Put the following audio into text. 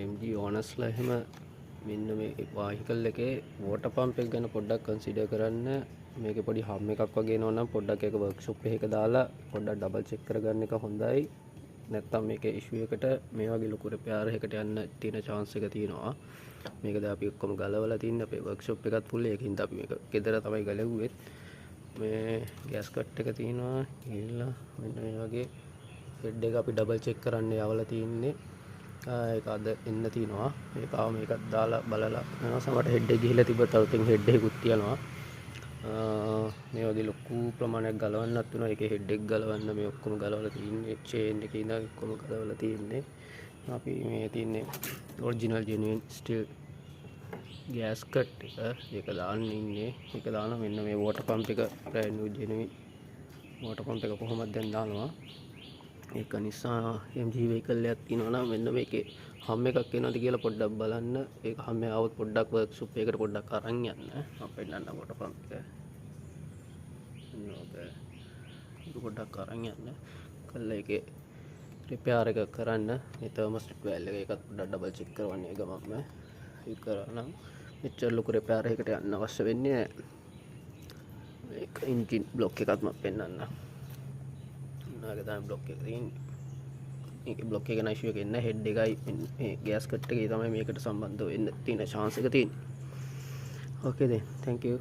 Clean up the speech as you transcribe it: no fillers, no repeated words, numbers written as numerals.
MG ඕනස්ලා එහෙම මෙන්න මේ වාහිකල් එකේ වෝටර් පම්ප් එක ගැන පොඩ්ඩක් කන්සිඩර් කරන්න. මේකේ පොඩි හම් එකක් වගේ එනවා නම් පොඩ්ඩක් ඒක වර්ක්ෂොප් එකක දාලා පොඩ්ඩක් ඩබල් චෙක් කරගන්න එක හොඳයි. නැත්තම් මේකේ ඉෂුව එකට මේ වගේ ලොකු රිපෙයාර් එකකට යන්න තියෙන chance එක තියෙනවා. මේක දැන් අපි ඔක්කොම ගලවලා තින්නේ අපේ වර්ක්ෂොප් එකත් ෆුල්. ඒකින්ද අපි මේක ගෙදර තමයි ගලවුවේ. මේ ගෑස් කට් එක තියෙනවා. ගිහිල්ලා මෙන්න මේ වගේ හෙඩ් එක අපි ඩබල් චෙක් කරන්න යවලා තින්නේ. ඒක අද එන්න තියෙනවා. මේක මේකත් දාලා බලලා යනවා. සමහරට හෙඩ් එක ගිහිල්ලා තිබ්බ තවටින් හෙඩ් එකකුත් තියනවා. මේ වගේ ලොකු ප්‍රමාණයක් ගලවන්නත් වෙනවා. ඒකේ හෙඩ් එක ගලවන්න මේ ඔක්කොම ගලවලා තින්නේ. චේන් එකේ ඉඳන් ඔක්කොම ගලවලා තින්නේ. අපි මේ තින්නේ original genuine steel gas cut එක. ඒක දාන්න ඉන්නේ. ඒක දානවා මෙන්න මේ වෝටර් පම්ප් එක brand New genuine water pump එක කොහොමද දැන් දානවා. ඒක නිසා MG vehicle එකක් තියෙනවා නම් මෙන්න මේකේ හම් එකක් එනවද කියලා පොඩ්ඩක් බලන්න. ඒක හම් එක આવොත් පොඩ්ඩක් වර්ක්ෂොප් එකකට පොඩ්ඩක් අරන් යන්න. මම පෙන්නන්න වෝටර් පම්ප් එක. ඒක පොඩ්ඩක් අරන් යන්න. කළා ඒකේ රිපෙයාර් එක කරන්න. මේ තර්මෝස්ටැට් වැල් එක ඒකත් පොඩ්ඩක් ඩබල් චෙක් කරවන්න ගමන්ම. ඒක කරා නම් මෙච්චර ලොකු රිපෙයාර් එකකට යන්න අවශ්‍ය වෙන්නේ නැහැ. මේක එන්ජින් බ්ලොක් එකත් මම පෙන්නන්න. නාග තමයි බ්ලොක් එක තියෙන්නේ. මේකේ බ්ලොක් එක නයිෂු එක එන්න හෙඩ් එකයි මේ ගෑස් කට් එකේ තමයි මේකට සම්බන්ධ වෙන්න තියෙන chance එක තියෙන්නේ. Okay then, thank you.